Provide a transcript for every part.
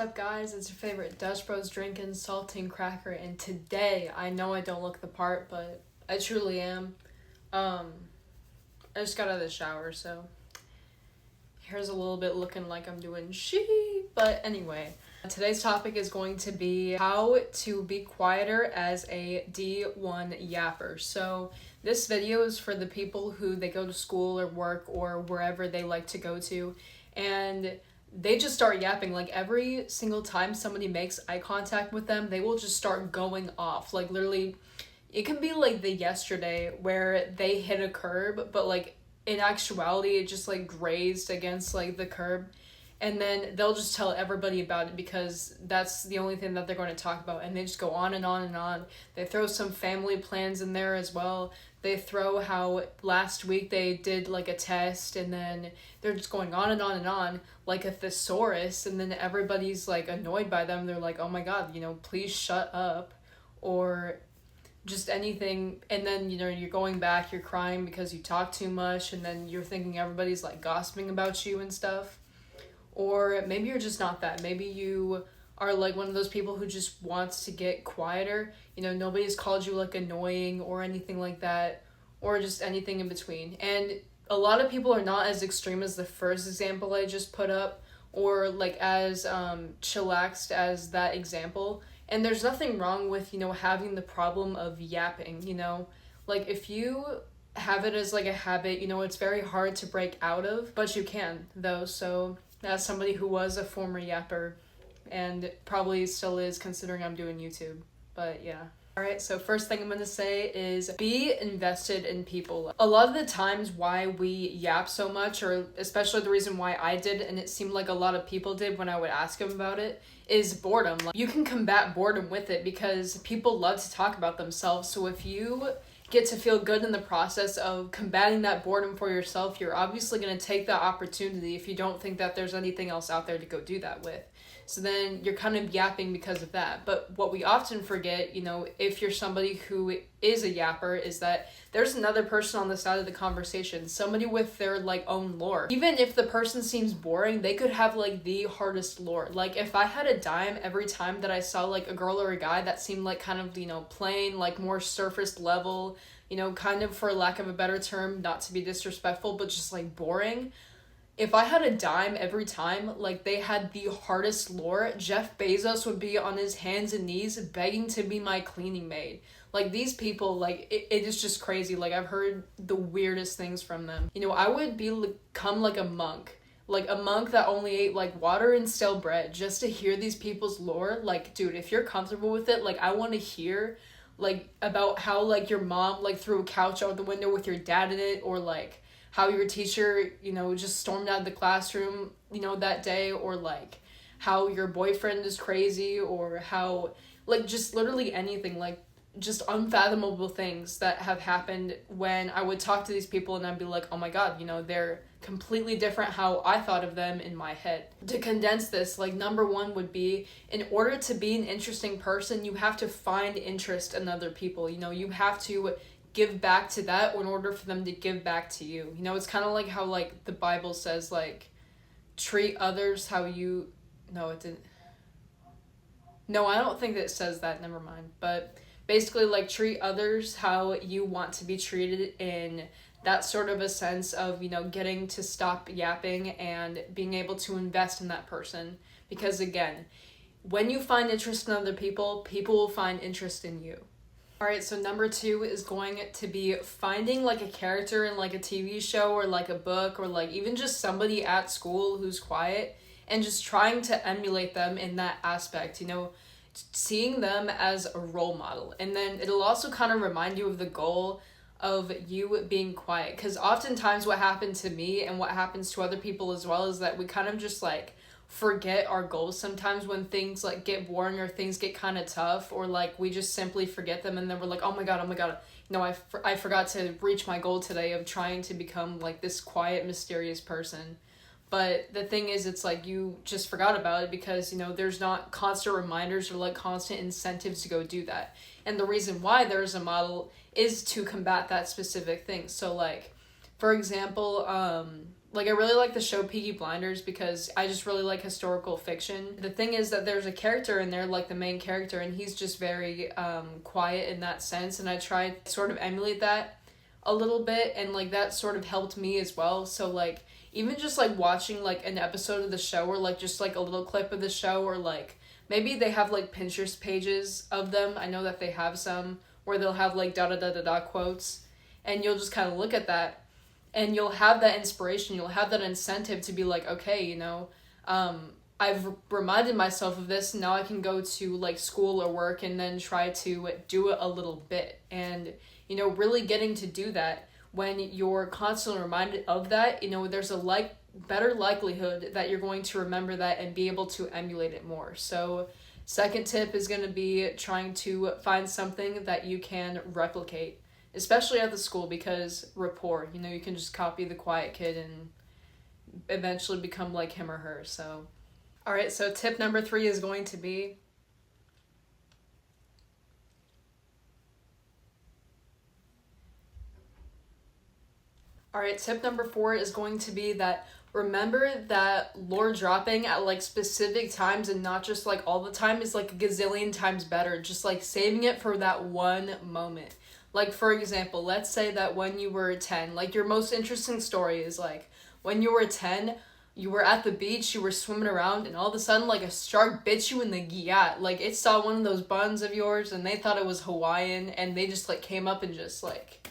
What's up guys, it's your favorite Dutch Bros drinking saltine cracker, and today, I know I don't look the part, but I truly am. I just got out of the shower, so hair's a little bit looking like I'm doing but anyway. Today's topic is going to be how to be quieter as a D1 yapper. So this video is for the people who they go to school or work or wherever they like to go to, and they just start yapping. Like every single time somebody makes eye contact with them, they will just start going off. Like literally, it can be like the yesterday where they hit a curb, but like in actuality it just like grazed against like the curb, and then they'll just tell everybody about it because that's the only thing that they're going to talk about, and they just go on and on and on. They throw some family plans in there as well. They throw how last week they did like a test, and then they're just going on and on and on like a thesaurus, and then everybody's like annoyed by them. They're like, oh my god, please shut up, or just anything. And then you're going back, you're crying because you talk too much, and then you're thinking everybody's like gossiping about you and stuff. Or maybe you're just not that. Maybe you are like one of those people who just wants to get quieter. Nobody's called you like annoying or anything like that, or just anything in between. And a lot of people are not as extreme as the first example I just put up, or like as chillaxed as that example. And there's nothing wrong with, having the problem of yapping, Like if you have it as like a habit, it's very hard to break out of, but you can though. So as somebody who was a former yapper, and probably still is considering I'm doing YouTube, but yeah. Alright, so first thing I'm going to say is be invested in people. A lot of the times why we yap so much, or especially the reason why I did, and it seemed like a lot of people did when I would ask them about it, is boredom. Like, you can combat boredom with it because people love to talk about themselves. So if you get to feel good in the process of combating that boredom for yourself, you're obviously going to take that opportunity if you don't think that there's anything else out there to go do that with. So then you're kind of yapping because of that. But what we often forget, if you're somebody who is a yapper, is that there's another person on the side of the conversation, somebody with their like own lore. Even if the person seems boring, they could have like the hardest lore. Like if I had a dime every time that I saw like a girl or a guy that seemed like kind of, plain, like more surface level, kind of, for lack of a better term, not to be disrespectful, but just like boring. If I had a dime every time, like they had the hardest lore, Jeff Bezos would be on his hands and knees begging to be my cleaning maid. Like these people, like it is just crazy. Like I've heard the weirdest things from them. I would become like a monk that only ate like water and stale bread just to hear these people's lore. Like, dude, if you're comfortable with it, like I want to hear like about how like your mom like threw a couch out the window with your dad in it, or like how your teacher, just stormed out of the classroom, that day, or like how your boyfriend is crazy, or how like just literally anything, like just unfathomable things that have happened when I would talk to these people, and I'd be like, oh my god, they're completely different how I thought of them in my head. To condense this, like number one would be, in order to be an interesting person, you have to find interest in other people. You have to give back to that in order for them to give back to you. It's kind of like how like the Bible says, like, treat others how you... No, it didn't. No, I don't think that it says that, never mind. But basically, like, treat others how you want to be treated, in that sort of a sense of, getting to stop yapping and being able to invest in that person. Because again, when you find interest in other people, people will find interest in you. Alright, so number two is going to be finding like a character in like a TV show, or like a book, or like even just somebody at school who's quiet, and just trying to emulate them in that aspect, seeing them as a role model. And then it'll also kind of remind you of the goal of you being quiet, because oftentimes what happened to me, and what happens to other people as well, is that we kind of just like forget our goals sometimes when things like get boring, or things get kind of tough, or like we just simply forget them, and then we're like, oh my god, I forgot to reach my goal today of trying to become like this quiet, mysterious person. But the thing is, it's like you just forgot about it because, there's not constant reminders or like constant incentives to go do that. And the reason why there's a model is to combat that specific thing. So like, for example, like, I really like the show Peaky Blinders because I just really like historical fiction. The thing is that there's a character in there, like the main character, and he's just very quiet in that sense, and I tried to sort of emulate that a little bit, and like that sort of helped me as well. So like even just like watching like an episode of the show, or like just like a little clip of the show, or like maybe they have like Pinterest pages of them. I know that they have some where they'll have like da da da da da quotes, and you'll just kind of look at that and you'll have that inspiration, you'll have that incentive to be like, okay, you know, I've reminded myself of this, and now I can go to like school or work and then try to do it a little bit. And, you know, really getting to do that when you're constantly reminded of that, you know, there's a better likelihood that you're going to remember that and be able to emulate it more. So second tip is going to be trying to find something that you can replicate, especially at the school, because rapport, you know, you can just copy the quiet kid and eventually become like him or her. So, all right, so tip number 3 is going to be tip number 4 is going to be that remember that lore dropping at like specific times and not just like all the time is like a gazillion times better. Just like saving it for that one moment. Like, for example, let's say that when you were 10, like your most interesting story is like when you were 10, you were at the beach, you were swimming around, and all of a sudden like a shark bit you in the gyat. Like it saw one of those buns of yours and they thought it was Hawaiian, and they just like came up and just like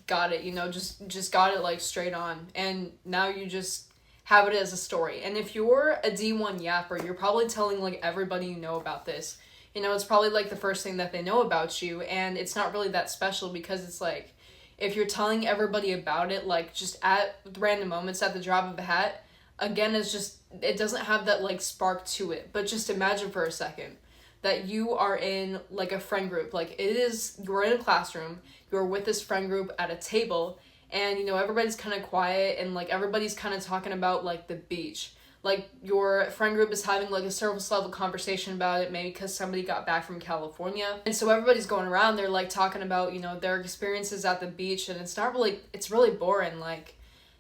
got it, you know, just got it like straight on. And now you just have it as a story. And if you're a D1 yapper, you're probably telling like everybody you know about this. You know, it's probably like the first thing that they know about you, and it's not really that special because it's like if you're telling everybody about it like just at random moments at the drop of a hat, again, it's just, it doesn't have that like spark to it. But just imagine for a second that you are in like a friend group. Like you're in a classroom, you're with this friend group at a table, and you know everybody's kind of quiet and like everybody's kind of talking about like the beach. Like your friend group is having like a surface level conversation about it, maybe because somebody got back from California, and so everybody's going around, they're like talking about, you know, their experiences at the beach, and it's really boring. Like,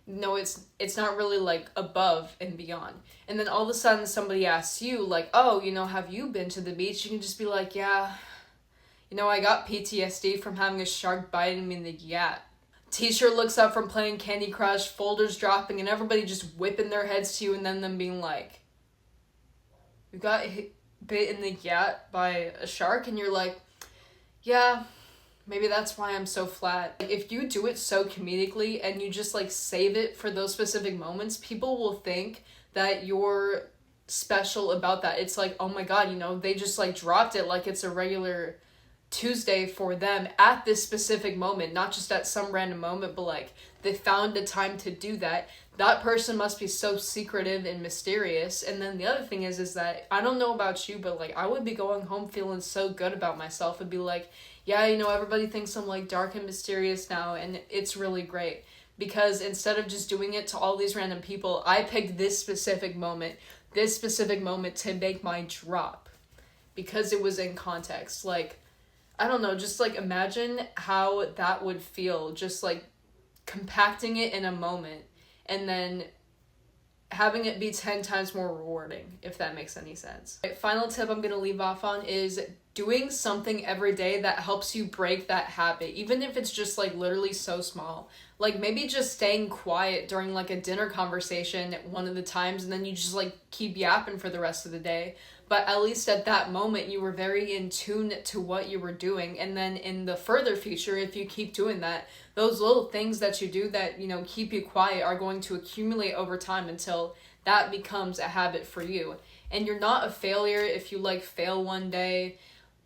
no, it's not really like above and beyond. And then all of a sudden somebody asks you like, oh, you know, have you been to the beach? You can just be like, yeah, you know, I got PTSD from having a shark biting me in the gyat. Teacher looks up from playing Candy Crush, folders dropping, and everybody just whipping their heads to you, and then them being like, you got bit in the gyat by a shark? And you're like, yeah, maybe that's why I'm so flat. Like, if you do it so comedically and you just like save it for those specific moments, people will think that you're special about that. It's like, oh my god, you know, they just like dropped it like it's a regular Tuesday for them at this specific moment, not just at some random moment, but like they found a time to do that. That person must be so secretive and mysterious. And then the other thing is that I don't know about you, but like I would be going home feeling so good about myself and be like, yeah, you know, everybody thinks I'm like dark and mysterious now, and it's really great. Because instead of just doing it to all these random people, I picked this specific moment to make my drop. Because it was in context. Like, I don't know, just like imagine how that would feel, just like compacting it in a moment and then having it be 10 times more rewarding, if that makes any sense. Right, final tip I'm going to leave off on is doing something every day that helps you break that habit, even if it's just like literally so small. Like maybe just staying quiet during like a dinner conversation at one of the times, and then you just like keep yapping for the rest of the day. But at least at that moment, you were very in tune to what you were doing. And then in the further future, if you keep doing that, those little things that you do that, you know, keep you quiet are going to accumulate over time until that becomes a habit for you. And you're not a failure if you like fail one day,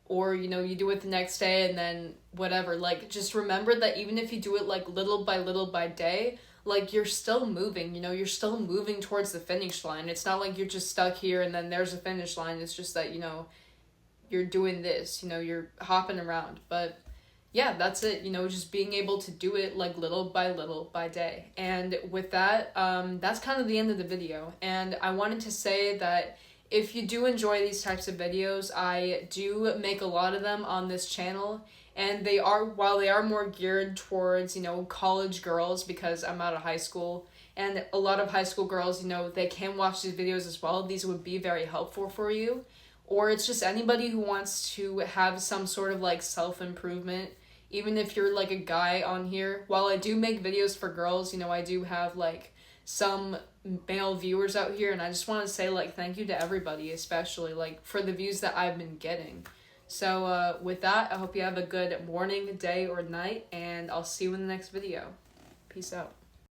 or, you know, you do it the next day and then whatever. Like, just remember that even if you do it like little by day, like you're still moving, you know, you're still moving towards the finish line. It's not like you're just stuck here and then there's a finish line. It's just that, you know, you're doing this, you know, you're hopping around. But yeah, that's it, you know, just being able to do it like little by day. And with that, that's kind of the end of the video. And I wanted to say that if you do enjoy these types of videos, I do make a lot of them on this channel. And while they are more geared towards, you know, college girls, because I'm out of high school and a lot of high school girls, you know, they can watch these videos as well. These would be very helpful for you. Or it's just anybody who wants to have some sort of like self-improvement. Even if you're like a guy on here, while I do make videos for girls, you know, I do have like some male viewers out here, and I just want to say like thank you to everybody, especially like for the views that I've been getting. So with that, I hope you have a good morning, day, or night, and I'll see you in the next video. Peace out.